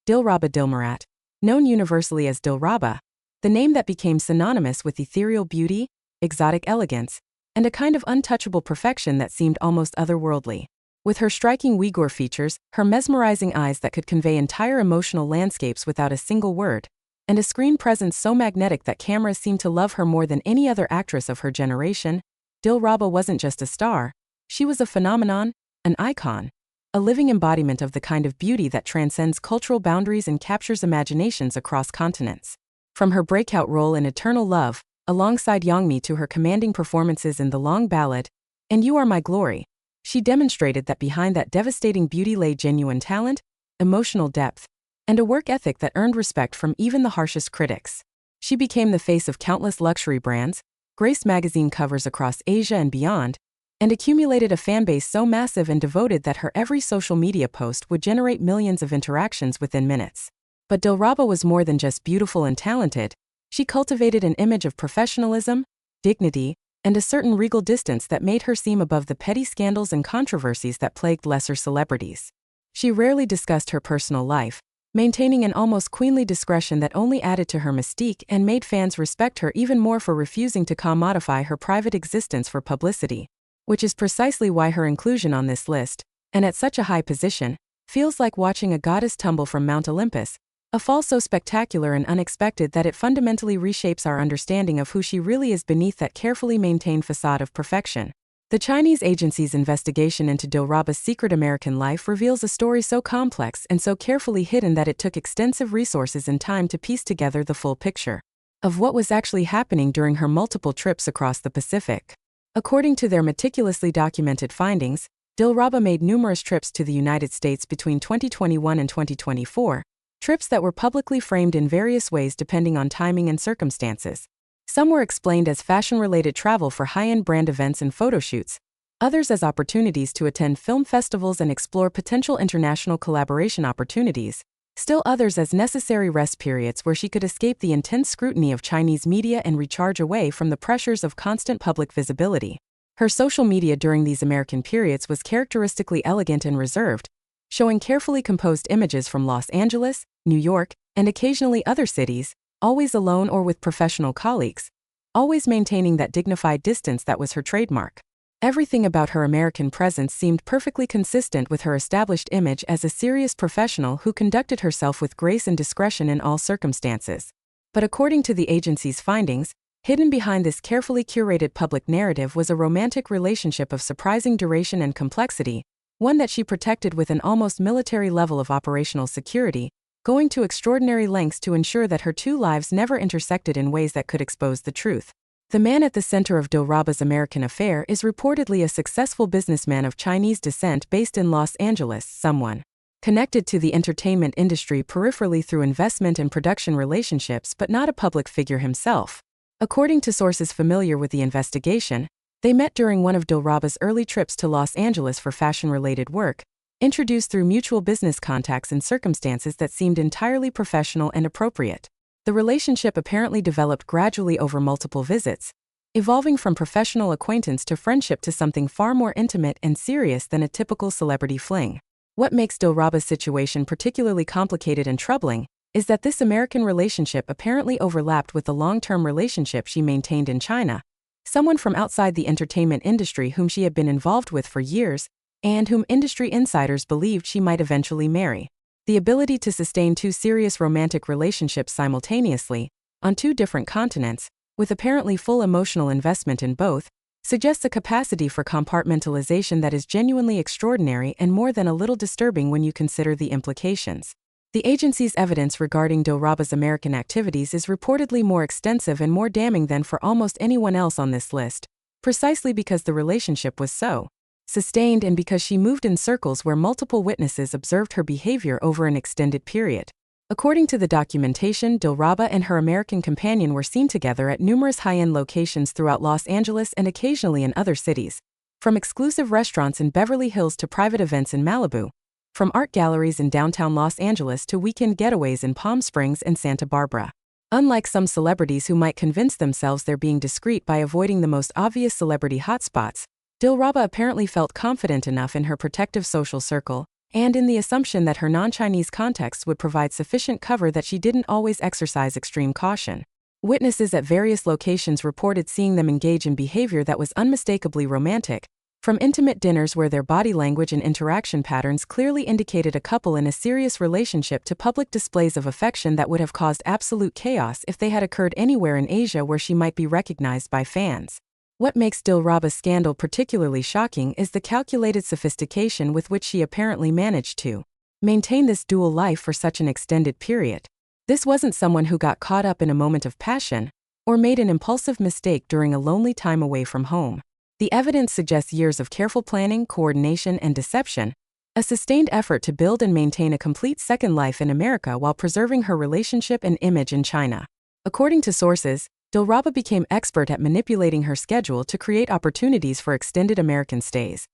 Dilraba Dilmurat, known universally as Dilraba, the name that became synonymous with ethereal beauty, exotic elegance, and a kind of untouchable perfection that seemed almost otherworldly. With her striking Uyghur features, her mesmerizing eyes that could convey entire emotional landscapes without a single word, and a screen presence so magnetic that cameras seemed to love her more than any other actress of her generation, Dilraba wasn't just a star, she was a phenomenon, an icon, a living embodiment of the kind of beauty that transcends cultural boundaries and captures imaginations across continents. From her breakout role in Eternal Love, alongside Yongmi, to her commanding performances in The Long Ballad and You Are My Glory, she demonstrated that behind that devastating beauty lay genuine talent, emotional depth, and a work ethic that earned respect from even the harshest critics. She became the face of countless luxury brands, graced magazine covers across Asia and beyond, and accumulated a fanbase so massive and devoted that her every social media post would generate millions of interactions within minutes. But Dilraba was more than just beautiful and talented. She cultivated an image of professionalism, dignity, and a certain regal distance that made her seem above the petty scandals and controversies that plagued lesser celebrities. She rarely discussed her personal life, maintaining an almost queenly discretion that only added to her mystique and made fans respect her even more for refusing to commodify her private existence for publicity. Which is precisely why her inclusion on this list, and at such a high position, feels like watching a goddess tumble from Mount Olympus, a fall so spectacular and unexpected that it fundamentally reshapes our understanding of who she really is beneath that carefully maintained facade of perfection. The Chinese agency's investigation into Dilraba's secret American life reveals a story so complex and so carefully hidden that it took extensive resources and time to piece together the full picture of what was actually happening during her multiple trips across the Pacific. According to their meticulously documented findings, Dilraba made numerous trips to the United States between 2021 and 2024, trips that were publicly framed in various ways depending on timing and circumstances. Some were explained as fashion-related travel for high-end brand events and photo shoots, others as opportunities to attend film festivals and explore potential international collaboration opportunities, still others as necessary rest periods where she could escape the intense scrutiny of Chinese media and recharge away from the pressures of constant public visibility. Her social media during these American periods was characteristically elegant and reserved, showing carefully composed images from Los Angeles, New York, and occasionally other cities, always alone or with professional colleagues, always maintaining that dignified distance that was her trademark. Everything about her American presence seemed perfectly consistent with her established image as a serious professional who conducted herself with grace and discretion in all circumstances. But according to the agency's findings, hidden behind this carefully curated public narrative was a romantic relationship of surprising duration and complexity, one that she protected with an almost military level of operational security, going to extraordinary lengths to ensure that her two lives never intersected in ways that could expose the truth. The man at the center of Dilraba's American affair is reportedly a successful businessman of Chinese descent based in Los Angeles, someone connected to the entertainment industry peripherally through investment and production relationships but not a public figure himself. According to sources familiar with the investigation, They met during one of Dilraba's early trips to Los Angeles for fashion-related work, introduced through mutual business contacts in circumstances that seemed entirely professional and appropriate. The relationship apparently developed gradually over multiple visits, evolving from professional acquaintance to friendship to something far more intimate and serious than a typical celebrity fling. What makes Dilraba's situation particularly complicated and troubling is that this American relationship apparently overlapped with the long-term relationship she maintained in China, someone from outside the entertainment industry whom she had been involved with for years, and whom industry insiders believed she might eventually marry. The ability to sustain two serious romantic relationships simultaneously, on two different continents, with apparently full emotional investment in both, suggests a capacity for compartmentalization that is genuinely extraordinary and more than a little disturbing when you consider the implications. The agency's evidence regarding Dilraba's American activities is reportedly more extensive and more damning than for almost anyone else on this list, precisely because the relationship was so sustained and because she moved in circles where multiple witnesses observed her behavior over an extended period. According to the documentation, Dilraba and her American companion were seen together at numerous high-end locations throughout Los Angeles and occasionally in other cities, from exclusive restaurants in Beverly Hills to private events in Malibu, from art galleries in downtown Los Angeles to weekend getaways in Palm Springs and Santa Barbara. Unlike some celebrities who might convince themselves they're being discreet by avoiding the most obvious celebrity hotspots, Dilraba apparently felt confident enough in her protective social circle, and in the assumption that her non-Chinese contexts would provide sufficient cover that she didn't always exercise extreme caution. Witnesses at various locations reported seeing them engage in behavior that was unmistakably romantic, from intimate dinners where their body language and interaction patterns clearly indicated a couple in a serious relationship to public displays of affection that would have caused absolute chaos if they had occurred anywhere in Asia where she might be recognized by fans. What makes Dilraba's scandal particularly shocking is the calculated sophistication with which she apparently managed to maintain this dual life for such an extended period. This wasn't someone who got caught up in a moment of passion or made an impulsive mistake during a lonely time away from home. The evidence suggests years of careful planning, coordination, and deception, a sustained effort to build and maintain a complete second life in America while preserving her relationship and image in China. According to sources, Dilraba became expert at manipulating her schedule to create opportunities for extended American stays,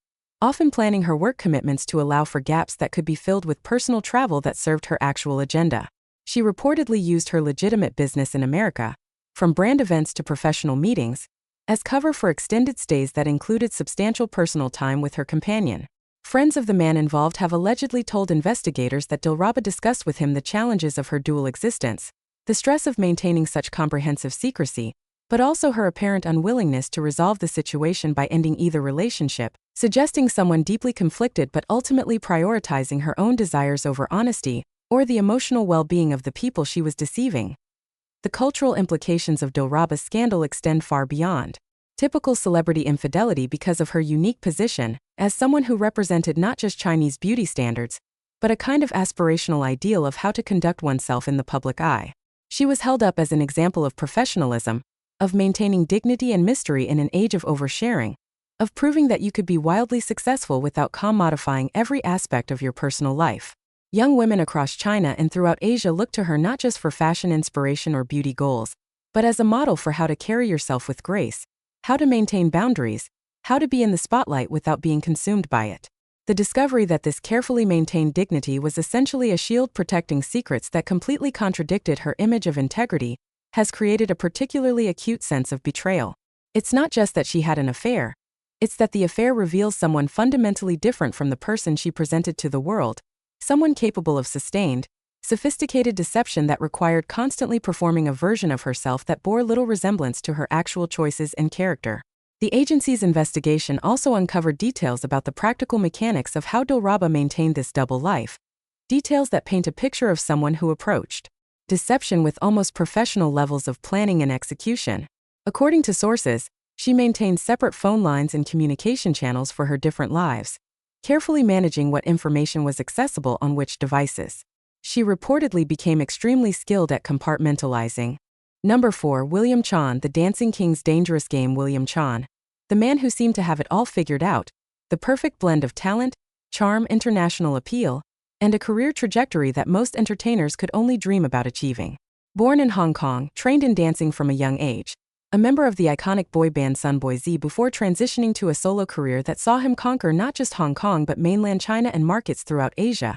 often planning her work commitments to allow for gaps that could be filled with personal travel that served her actual agenda. She reportedly used her legitimate business in America, from brand events to professional meetings, as cover for extended stays that included substantial personal time with her companion. Friends of the man involved have allegedly told investigators that Dilraba discussed with him the challenges of her dual existence, the stress of maintaining such comprehensive secrecy, but also her apparent unwillingness to resolve the situation by ending either relationship, suggesting someone deeply conflicted but ultimately prioritizing her own desires over honesty or the emotional well-being of the people she was deceiving. The cultural implications of Dilraba's scandal extend far beyond typical celebrity infidelity because of her unique position as someone who represented not just Chinese beauty standards, but a kind of aspirational ideal of how to conduct oneself in the public eye. She was held up as an example of professionalism, of maintaining dignity and mystery in an age of oversharing, of proving that you could be wildly successful without commodifying every aspect of your personal life. Young women across China and throughout Asia look to her not just for fashion inspiration or beauty goals, but as a model for how to carry yourself with grace, how to maintain boundaries, how to be in the spotlight without being consumed by it. The discovery that this carefully maintained dignity was essentially a shield protecting secrets that completely contradicted her image of integrity has created a particularly acute sense of betrayal. It's not just that she had an affair, it's that the affair reveals someone fundamentally different from the person she presented to the world, someone capable of sustained, sophisticated deception that required constantly performing a version of herself that bore little resemblance to her actual choices and character. The agency's investigation also uncovered details about the practical mechanics of how Dilraba maintained this double life, details that paint a picture of someone who approached deception with almost professional levels of planning and execution. According to sources, she maintained separate phone lines and communication channels for her different lives, carefully managing what information was accessible on which devices. She reportedly became extremely skilled at compartmentalizing. Number 4. William Chan, The Dancing King's Dangerous Game. William Chan, the man who seemed to have it all figured out, the perfect blend of talent, charm, international appeal, and a career trajectory that most entertainers could only dream about achieving. Born in Hong Kong, trained in dancing from a young age, a member of the iconic boy band Sun Boy-Z before transitioning to a solo career that saw him conquer not just Hong Kong but mainland China and markets throughout Asia.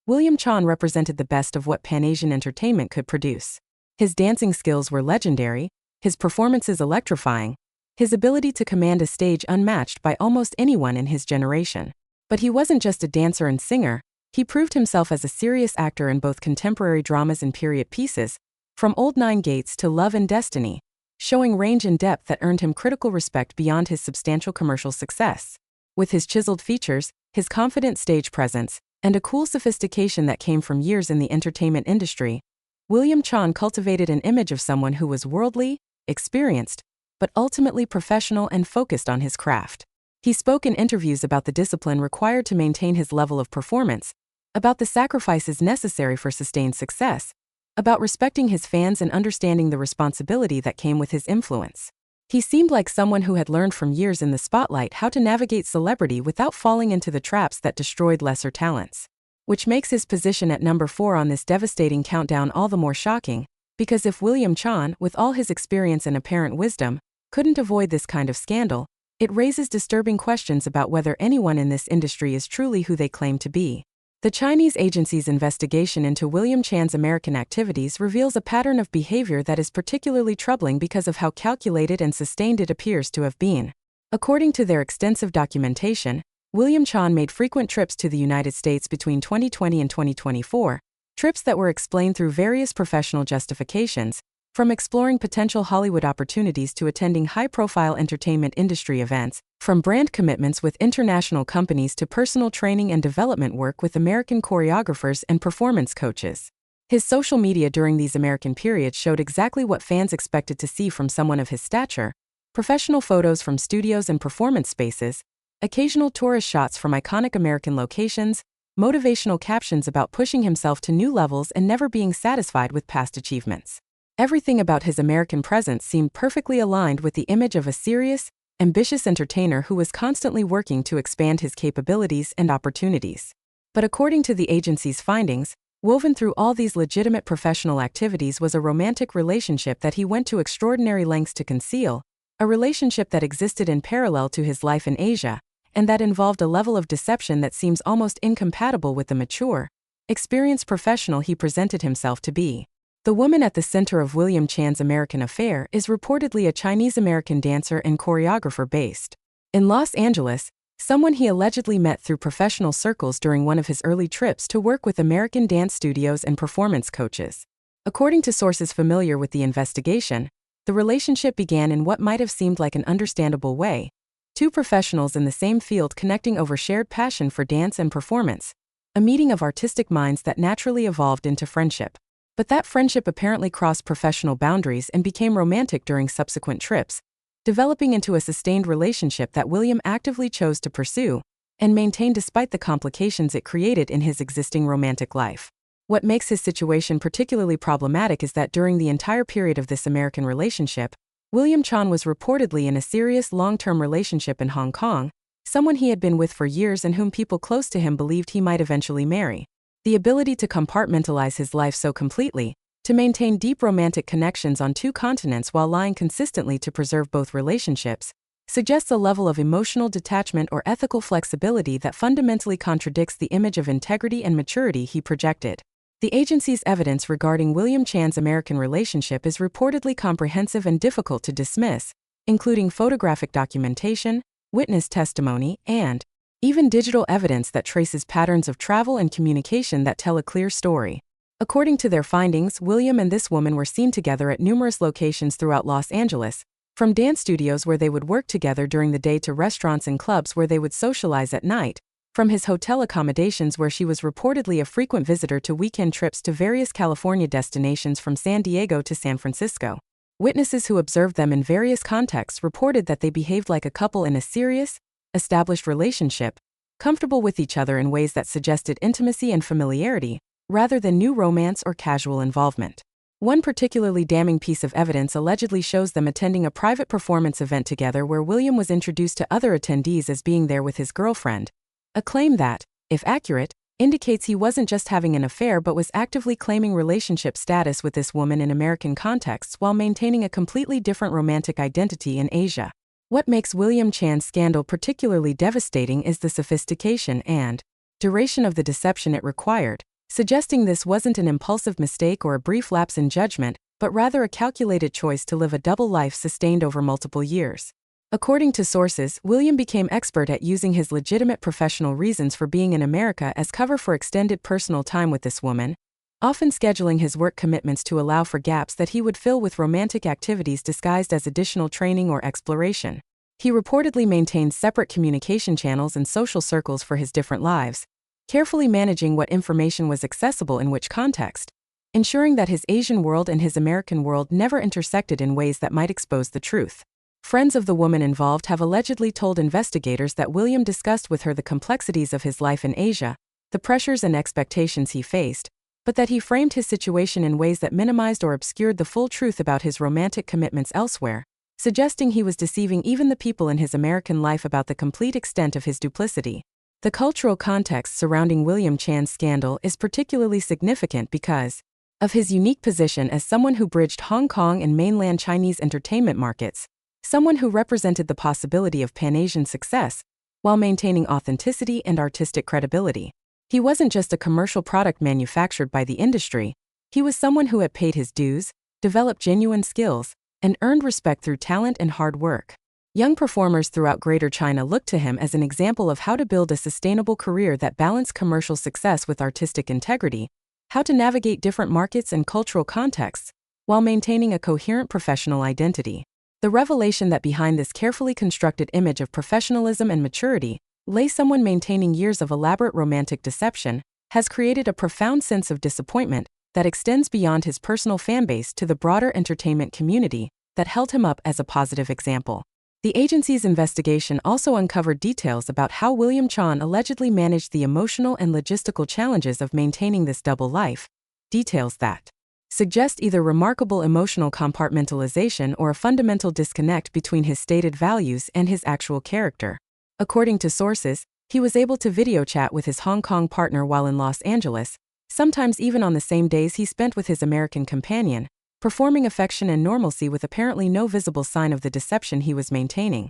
William Chan represented the best of what Pan-Asian entertainment could produce. His dancing skills were legendary, his performances electrifying, his ability to command a stage unmatched by almost anyone in his generation. But he wasn't just a dancer and singer, he proved himself as a serious actor in both contemporary dramas and period pieces, from Old Nine Gates to Love and Destiny, showing range and depth that earned him critical respect beyond his substantial commercial success. With his chiseled features, his confident stage presence, and a cool sophistication that came from years in the entertainment industry, William Chan cultivated an image of someone who was worldly, experienced, but ultimately professional and focused on his craft. He spoke in interviews about the discipline required to maintain his level of performance, about the sacrifices necessary for sustained success, about respecting his fans and understanding the responsibility that came with his influence. He seemed like someone who had learned from years in the spotlight how to navigate celebrity without falling into the traps that destroyed lesser talents. Which makes his position at number 4 on this devastating countdown all the more shocking, because if William Chan, with all his experience and apparent wisdom, couldn't avoid this kind of scandal, it raises disturbing questions about whether anyone in this industry is truly who they claim to be. The Chinese agency's investigation into William Chan's American activities reveals a pattern of behavior that is particularly troubling because of how calculated and sustained it appears to have been. According to their extensive documentation, William Chan made frequent trips to the United States between 2020 and 2024, trips that were explained through various professional justifications, from exploring potential Hollywood opportunities to attending high-profile entertainment industry events, from brand commitments with international companies to personal training and development work with American choreographers and performance coaches. His social media during these American periods showed exactly what fans expected to see from someone of his stature: professional photos from studios and performance spaces, occasional tourist shots from iconic American locations, motivational captions about pushing himself to new levels and never being satisfied with past achievements. Everything about his American presence seemed perfectly aligned with the image of a serious, ambitious entertainer who was constantly working to expand his capabilities and opportunities. But according to the agency's findings, woven through all these legitimate professional activities was a romantic relationship that he went to extraordinary lengths to conceal, a relationship that existed in parallel to his life in Asia, and that involved a level of deception that seems almost incompatible with the mature, experienced professional he presented himself to be. The woman at the center of William Chan's American affair is reportedly a Chinese-American dancer and choreographer based in Los Angeles, someone he allegedly met through professional circles during one of his early trips to work with American dance studios and performance coaches. According to sources familiar with the investigation, the relationship began in what might have seemed like an understandable way: two professionals in the same field connecting over shared passion for dance and performance, a meeting of artistic minds that naturally evolved into friendship. But that friendship apparently crossed professional boundaries and became romantic during subsequent trips, developing into a sustained relationship that William actively chose to pursue and maintain despite the complications it created in his existing romantic life. What makes his situation particularly problematic is that during the entire period of this American relationship, William Chan was reportedly in a serious long-term relationship in Hong Kong, someone he had been with for years and whom people close to him believed he might eventually marry. The ability to compartmentalize his life so completely, to maintain deep romantic connections on two continents while lying consistently to preserve both relationships, suggests a level of emotional detachment or ethical flexibility that fundamentally contradicts the image of integrity and maturity he projected. The agency's evidence regarding William Chan's American relationship is reportedly comprehensive and difficult to dismiss, including photographic documentation, witness testimony, and even digital evidence that traces patterns of travel and communication that tell a clear story. According to their findings, William and this woman were seen together at numerous locations throughout Los Angeles, from dance studios where they would work together during the day to restaurants and clubs where they would socialize at night, from his hotel accommodations where she was reportedly a frequent visitor to weekend trips to various California destinations from San Diego to San Francisco. Witnesses who observed them in various contexts reported that they behaved like a couple in a serious, established relationship, comfortable with each other in ways that suggested intimacy and familiarity, rather than new romance or casual involvement. One particularly damning piece of evidence allegedly shows them attending a private performance event together where William was introduced to other attendees as being there with his girlfriend, a claim that, if accurate, indicates he wasn't just having an affair but was actively claiming relationship status with this woman in American contexts while maintaining a completely different romantic identity in Asia. What makes William Chan's scandal particularly devastating is the sophistication and duration of the deception it required, suggesting this wasn't an impulsive mistake or a brief lapse in judgment, but rather a calculated choice to live a double life sustained over multiple years. According to sources, William became expert at using his legitimate professional reasons for being in America as cover for extended personal time with this woman, often scheduling his work commitments to allow for gaps that he would fill with romantic activities disguised as additional training or exploration. He reportedly maintained separate communication channels and social circles for his different lives, carefully managing what information was accessible in which context, ensuring that his Asian world and his American world never intersected in ways that might expose the truth. Friends of the woman involved have allegedly told investigators that William discussed with her the complexities of his life in Asia, the pressures and expectations he faced, but that he framed his situation in ways that minimized or obscured the full truth about his romantic commitments elsewhere, suggesting he was deceiving even the people in his American life about the complete extent of his duplicity. The cultural context surrounding William Chan's scandal is particularly significant because of his unique position as someone who bridged Hong Kong and mainland Chinese entertainment markets, someone who represented the possibility of Pan-Asian success while maintaining authenticity and artistic credibility. He wasn't just a commercial product manufactured by the industry, he was someone who had paid his dues, developed genuine skills, and earned respect through talent and hard work. Young performers throughout Greater China looked to him as an example of how to build a sustainable career that balanced commercial success with artistic integrity, how to navigate different markets and cultural contexts, while maintaining a coherent professional identity. The revelation that behind this carefully constructed image of professionalism and maturity lay someone maintaining years of elaborate romantic deception has created a profound sense of disappointment that extends beyond his personal fanbase to the broader entertainment community that held him up as a positive example. The agency's investigation also uncovered details about how William Chan allegedly managed the emotional and logistical challenges of maintaining this double life, details that suggest either remarkable emotional compartmentalization or a fundamental disconnect between his stated values and his actual character. According to sources, he was able to video chat with his Hong Kong partner while in Los Angeles, sometimes even on the same days he spent with his American companion, performing affection and normalcy with apparently no visible sign of the deception he was maintaining.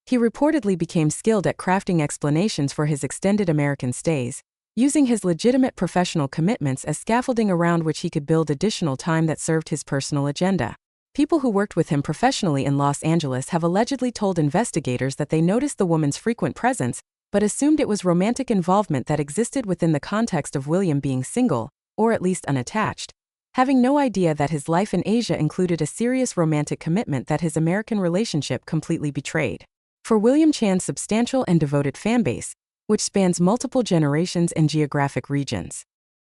He reportedly became skilled at crafting explanations for his extended American stays, using his legitimate professional commitments as scaffolding around which he could build additional time that served his personal agenda. People who worked with him professionally in Los Angeles have allegedly told investigators that they noticed the woman's frequent presence, but assumed it was romantic involvement that existed within the context of William being single, or at least unattached, having no idea that his life in Asia included a serious romantic commitment that his American relationship completely betrayed. For William Chan's substantial and devoted fanbase, which spans multiple generations and geographic regions,